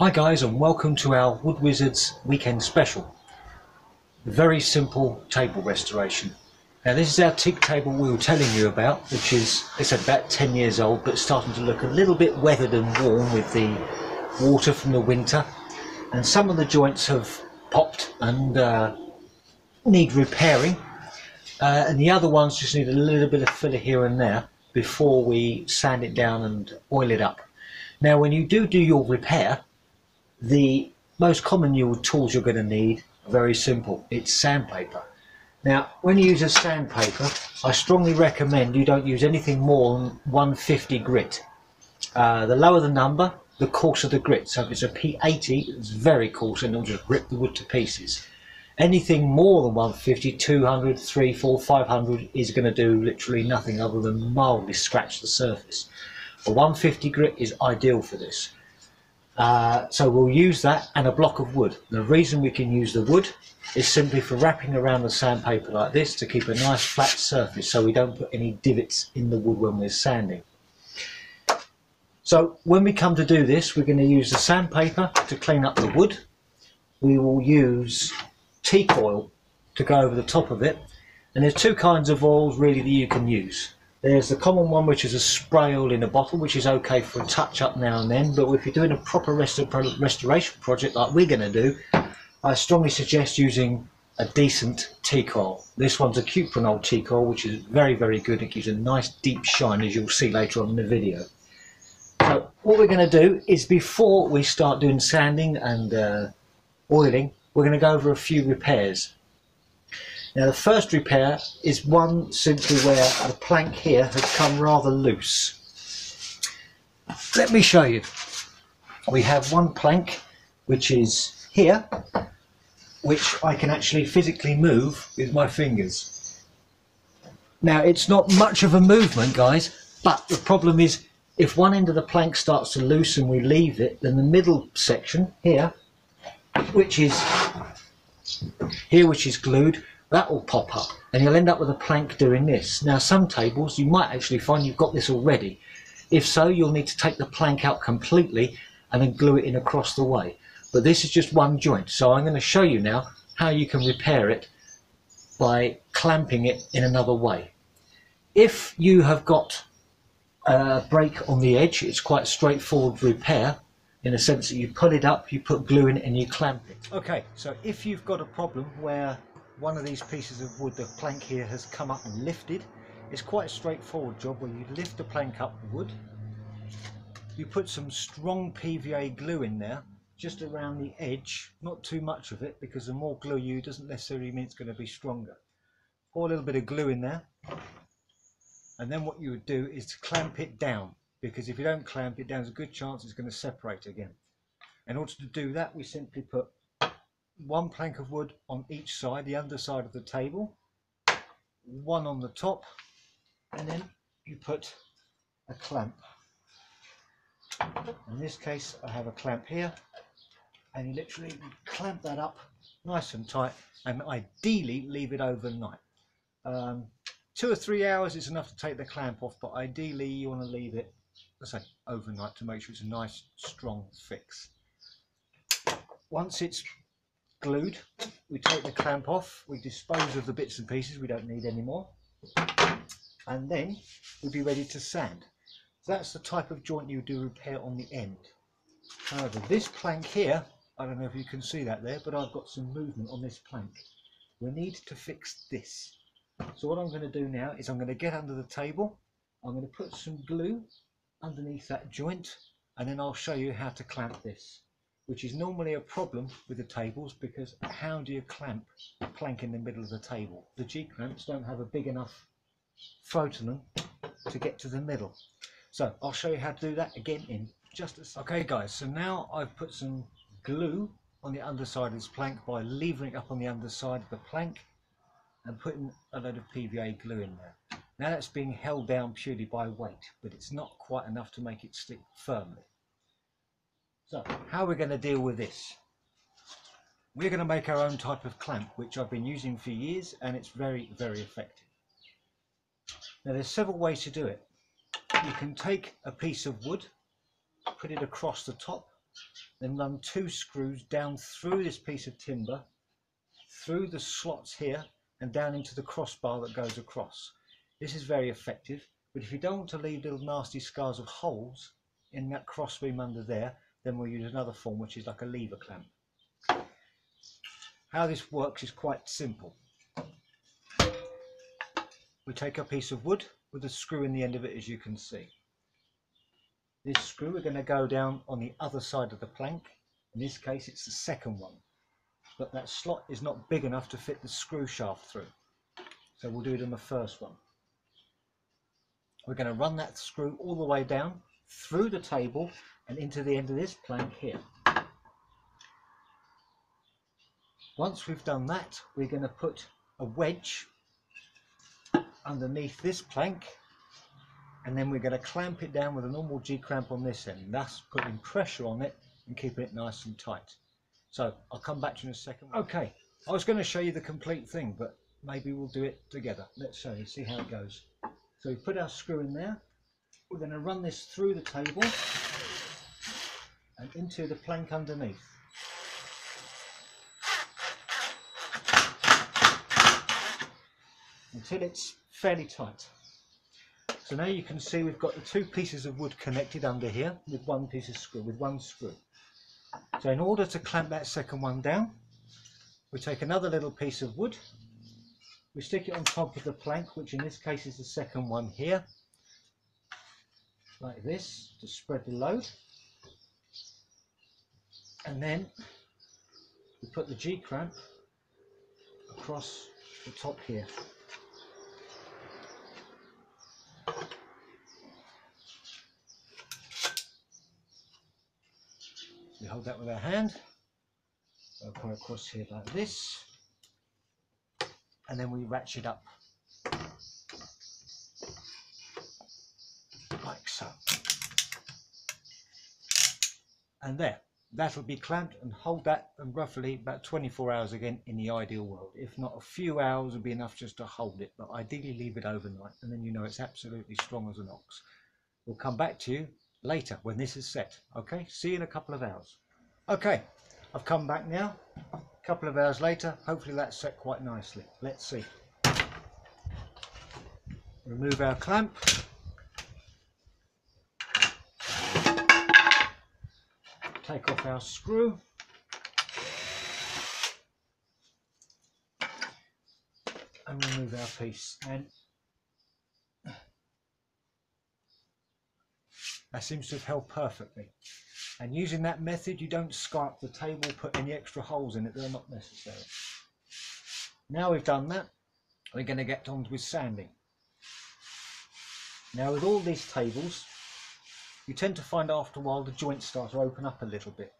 Hi guys, and welcome to our Wood Wizards weekend special. Very simple table restoration. Now this is our teak table we were telling you about, which is, it's about 10 years old but starting to look a little bit weathered and worn with the water from the winter, and some of the joints have popped and need repairing, and the other ones just need a little bit of filler here and there before we sand it down and oil it up. Now when you do your repair, the most common tools you're going to need are very simple. It's sandpaper. Now when you use a sandpaper, I strongly recommend you don't use anything more than 150 grit. The lower the number, the coarser the grit. So if it's a P80, it's very coarse and it'll just rip the wood to pieces. Anything more than 150, 200, 300, 400, 500 is going to do literally nothing other than mildly scratch the surface. A 150 grit is ideal for this. So we'll use that and a block of wood. The reason we can use the wood is simply for wrapping around the sandpaper like this to keep a nice flat surface so we don't put any divots in the wood when we're sanding. So when we come to do this, we're going to use the sandpaper to clean up the wood. We will use teak oil to go over the top of it, and there's two kinds of oils really that you can use. There's the common one, which is a spray oil in a bottle, which is okay for a touch up now and then, but if you're doing a proper restoration project like we're going to do, I strongly suggest using a decent teak oil. This one's a cuprinol teak oil, which is very, very good. It gives a nice deep shine, as you'll see later on in the video. So what we're going to do is, before we start doing sanding and oiling, we're going to go over a few repairs. Now the first repair is one simply where the plank here has come rather loose. Let me show you. We have one plank which is here, which I can actually physically move with my fingers. Now it's not much of a movement, guys, but the problem is if one end of the plank starts to loosen and we leave it, then the middle section here, which is glued, that will pop up and you'll end up with a plank doing this. Now some tables you might actually find you've got this already. If so, you'll need to take the plank out completely and then glue it in across the way. But this is just one joint, so I'm going to show you now how you can repair it by clamping it in another way. If you have got a break on the edge, it's quite straightforward repair in the sense that you pull it up, you put glue in it and you clamp it. Okay, so if you've got a problem where one of these pieces of wood, the plank here, has come up and lifted, it's quite a straightforward job where you lift the plank up the wood, you put some strong PVA glue in there just around the edge, not too much of it because the more glue you doesn't necessarily mean it's going to be stronger. Pour a little bit of glue in there, and then what you would do is to clamp it down, because if you don't clamp it down, there's a good chance it's going to separate again. In order to do that, we simply put one plank of wood on each side, the underside of the table, one on the top, and then you put a clamp. In this case I have a clamp here, and you literally clamp that up nice and tight, and ideally leave it overnight. 2 or 3 hours is enough to take the clamp off, but ideally you want to leave it, let's say, overnight to make sure it's a nice strong fix. Once it's glued, we take the clamp off, we dispose of the bits and pieces we don't need anymore, and then we'll be ready to sand. So that's the type of joint you do repair on the end. However, this plank here, I don't know if you can see that there, but I've got some movement on this plank. We need to fix this. So what I'm going to do now is I'm going to get under the table, I'm going to put some glue underneath that joint, and then I'll show you how to clamp this, which is normally a problem with the tables, because how do you clamp a plank in the middle of the table? The G-clamps don't have a big enough throat on them to get to the middle. So I'll show you how to do that again in just a second. Okay guys, so now I've put some glue on the underside of this plank by levering it up on the underside of the plank and putting a load of PVA glue in there. Now that's being held down purely by weight, but it's not quite enough to make it stick firmly. So how are we going to deal with this? We're going to make our own type of clamp, which I've been using for years, and it's very, very effective. Now there's several ways to do it. You can take a piece of wood, put it across the top, then run 2 screws down through this piece of timber, through the slots here, and down into the crossbar that goes across. This is very effective, but if you don't want to leave little nasty scars of holes in that crossbeam under there, then we'll use another form, which is like a lever clamp. How this works is quite simple. We take a piece of wood with a screw in the end of it, as you can see. This screw we're going to go down on the other side of the plank. In this case it's the second one, but that slot is not big enough to fit the screw shaft through, so we'll do it on the first one. We're going to run that screw all the way down through the table and into the end of this plank here. Once we've done that, we're going to put a wedge underneath this plank, and then we're going to clamp it down with a normal G-clamp on this end, thus putting pressure on it and keeping it nice and tight. So I'll come back to you in a second. Okay, I was going to show you the complete thing, but maybe we'll do it together. Let's show you, see how it goes. So we put our screw in there, we're going to run this through the table and into the plank underneath. Until it's fairly tight. So now you can see we've got the 2 pieces of wood connected under here with one screw. So in order to clamp that second one down, we take another little piece of wood, we stick it on top of the plank, which in this case is the second one here, like this, to spread the load, and then we put the G-clamp across the top here. We hold that with our hand, I'll put it across here like this, and then we ratchet up like so. And there, that'll be clamped, and hold that and roughly about 24 hours again in the ideal world. If not, a few hours would be enough just to hold it, but ideally leave it overnight, and then you know it's absolutely strong as an ox. We'll come back to you later when this is set. Okay, see you in a couple of hours. Okay, I've come back now a couple of hours later. Hopefully that's set quite nicely. Let's see. Remove our clamp, take off our screw, and remove our piece, and that seems to have held perfectly. And using that method, you don't scar up the table, put any extra holes in it that are not necessary. Now we've done that, we're going to get on with sanding. Now with all these tables, you tend to find after a while the joints start to open up a little bit.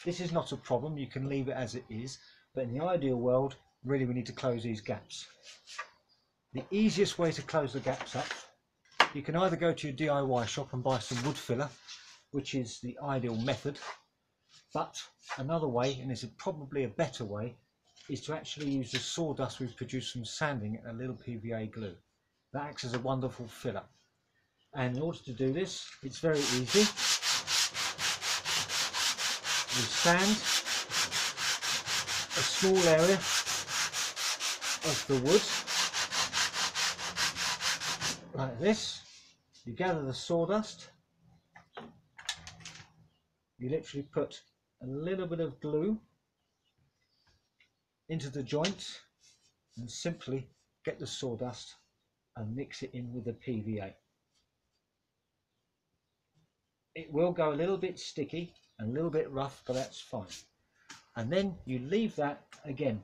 This is not a problem, you can leave it as it is, but in the ideal world, really we need to close these gaps. The easiest way to close the gaps up, you can either go to your DIY shop and buy some wood filler, which is the ideal method, but another way, and is probably a better way, is to actually use the sawdust we've produced from sanding and a little PVA glue. That acts as a wonderful filler. And in order to do this, it's very easy. We sand a small area of the wood like this. You gather the sawdust, you literally put a little bit of glue into the joint and simply get the sawdust and mix it in with the PVA. It will go a little bit sticky and a little bit rough, but that's fine. And then you leave that again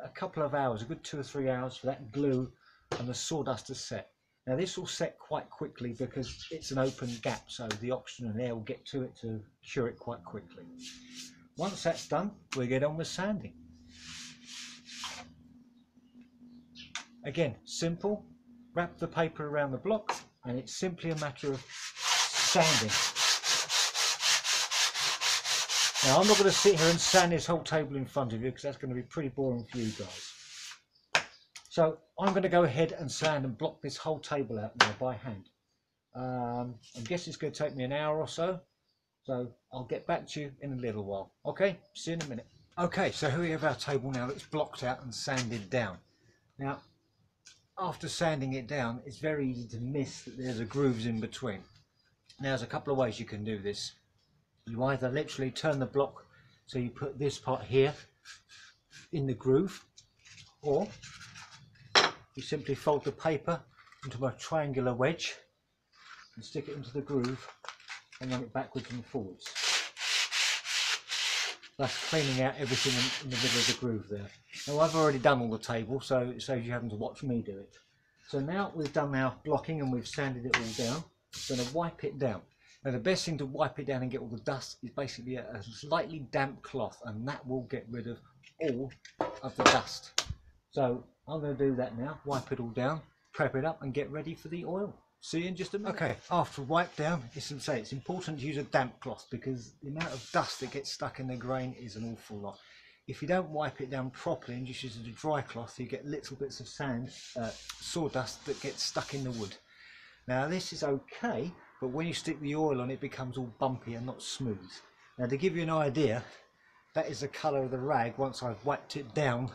a couple of hours, a good 2 or 3 hours, for that glue and the sawdust to set. Now this will set quite quickly because it's an open gap, so the oxygen and air will get to it to cure it quite quickly. Once that's done, we get on with sanding. Again, simple. Wrap the paper around the block and it's simply a matter of sanding. Now I'm not going to sit here and sand this whole table in front of you because that's going to be pretty boring for you guys. So I'm going to go ahead and sand and block this whole table out now by hand. I guess it's going to take me an hour or so. So I'll get back to you in a little while. Okay, see you in a minute. Okay, so here we have our table now that's blocked out and sanded down. Now, after sanding it down, it's very easy to miss that there's a grooves in between. Now, there's a couple of ways you can do this. You either literally turn the block so you put this part here in the groove, or you simply fold the paper into a triangular wedge and stick it into the groove and run it backwards and forwards. That's cleaning out everything in the middle of the groove there. Now, I've already done all the table, so it saves you having to watch me do it. So now we've done our blocking and we've sanded it all down, I'm going to wipe it down. Now, the best thing to wipe it down and get all the dust is basically a slightly damp cloth, and that will get rid of all of the dust. So I'm going to do that now, wipe it all down, prep it up and get ready for the oil. See you in just a minute. Okay, after wipe down, it's important to use a damp cloth because the amount of dust that gets stuck in the grain is an awful lot. If you don't wipe it down properly and just use a dry cloth, you get little bits of sand, sawdust that gets stuck in the wood. Now this is okay, but when you stick the oil on, it becomes all bumpy and not smooth. Now, to give you an idea, that is the colour of the rag once I've wiped it down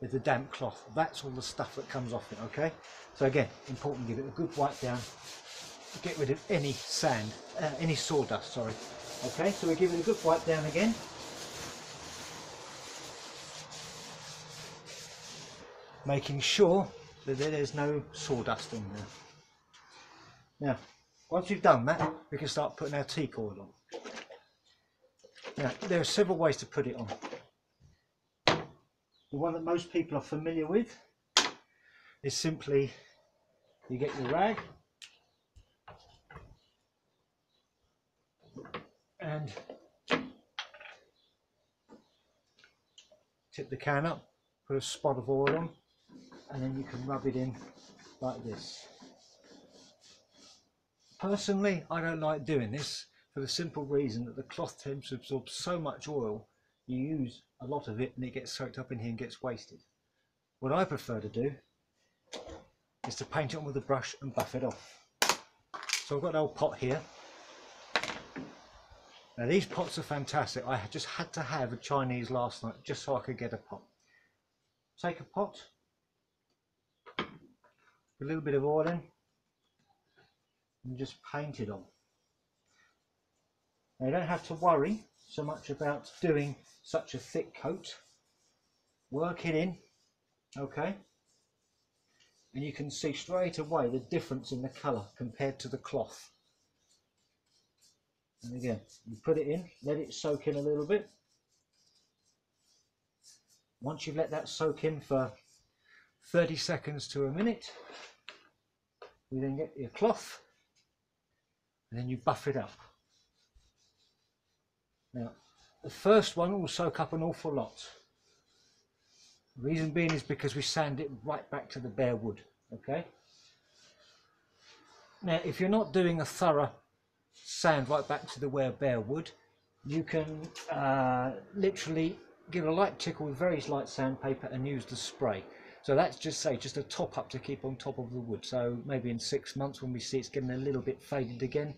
with the damp cloth. That's all the stuff that comes off it, okay? So again, important to give it a good wipe down, get rid of any sand, any sawdust, sorry. Okay, so we give it a good wipe down again. Making sure that there's no sawdust in there. Now, once we've done that, we can start putting our teak oil on. Now, there are several ways to put it on. The one that most people are familiar with is simply, you get your rag and tip the can up, put a spot of oil on, and then you can rub it in like this. Personally, I don't like doing this for the simple reason that the cloth tends to absorb so much oil, you use a lot of it and it gets soaked up in here and gets wasted. What I prefer to do is to paint it on with a brush and buff it off. So I've got an old pot here. Now these pots are fantastic. I just had to have a Chinese last night just so I could get a pot. Take a pot, put a little bit of oil in and just paint it on. Now you don't have to worry so much about doing such a thick coat. Work it in, okay? And you can see straight away the difference in the colour compared to the cloth. And again, you put it in, let it soak in a little bit. Once you've let that soak in for 30 seconds to a minute, you then get your cloth and then you buff it up. Now, the first one will soak up an awful lot. The reason being is because we sand it right back to the bare wood, okay? Now, if you're not doing a thorough sand right back to the bare wood, you can literally give a light tickle with very light sandpaper and use the spray. So that's just a top up to keep on top of the wood. So maybe in 6 months when we see it's getting a little bit faded again,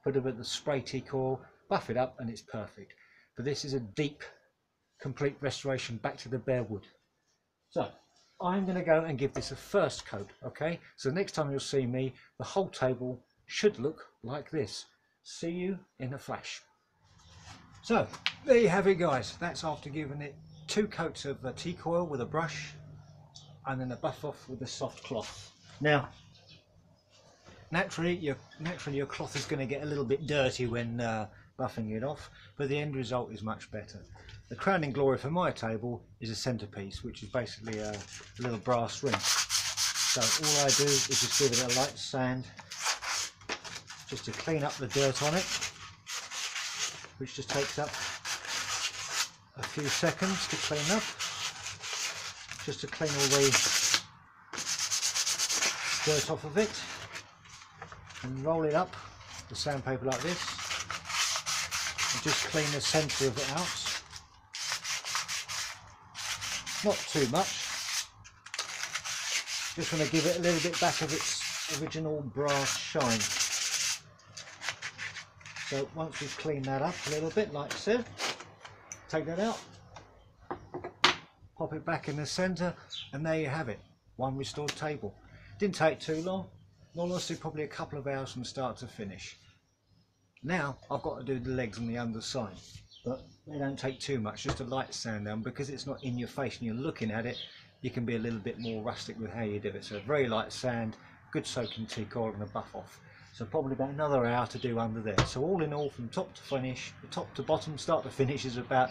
put a bit of the spray teak oil, buff it up and it's perfect. But this is a deep, complete restoration back to the bare wood. So I'm going to go and give this a first coat, okay? So next time you'll see me, the whole table should look like this. See you in a flash. So there you have it, guys. That's after giving it 2 coats of teak oil with a brush and then a buff off with a soft cloth. Now, naturally your cloth is going to get a little bit dirty when buffing it off, but the end result is much better. The crowning glory for my table is a centerpiece, which is basically a little brass ring. So all I do is just give it a light sand just to clean up the dirt on it, which just takes up a few seconds to clean up, just to clean all the dirt off of it, and roll it up the sandpaper like this and just clean the centre of it out. Not too much, just want to give it a little bit back of its original brass shine. So once we've cleaned that up a little bit, like I said, take that out, pop it back in the centre, and there you have it, one restored table. Didn't take too long, honestly probably a couple of hours from start to finish. Now I've got to do the legs on the underside, but they don't take too much, just a light sand down, because it's not in your face and you're looking at it. You can be a little bit more rustic with how you do it. So very light sand, good soaking teak oil and a buff off. So probably about another hour to do under there. So all in all, from top to finish, top to bottom, start to finish, is about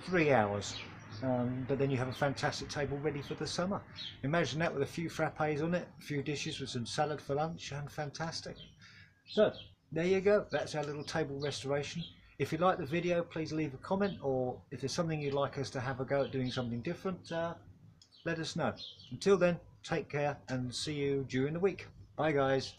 3 hours. But then you have a fantastic table ready for the summer. Imagine that with a few frappes on it, a few dishes with some salad for lunch, and fantastic. So there you go, that's our little table restoration. If you like the video, please leave a comment, or if there's something you'd like us to have a go at doing something different, let us know. Until then, take care and see you during the week. Bye guys.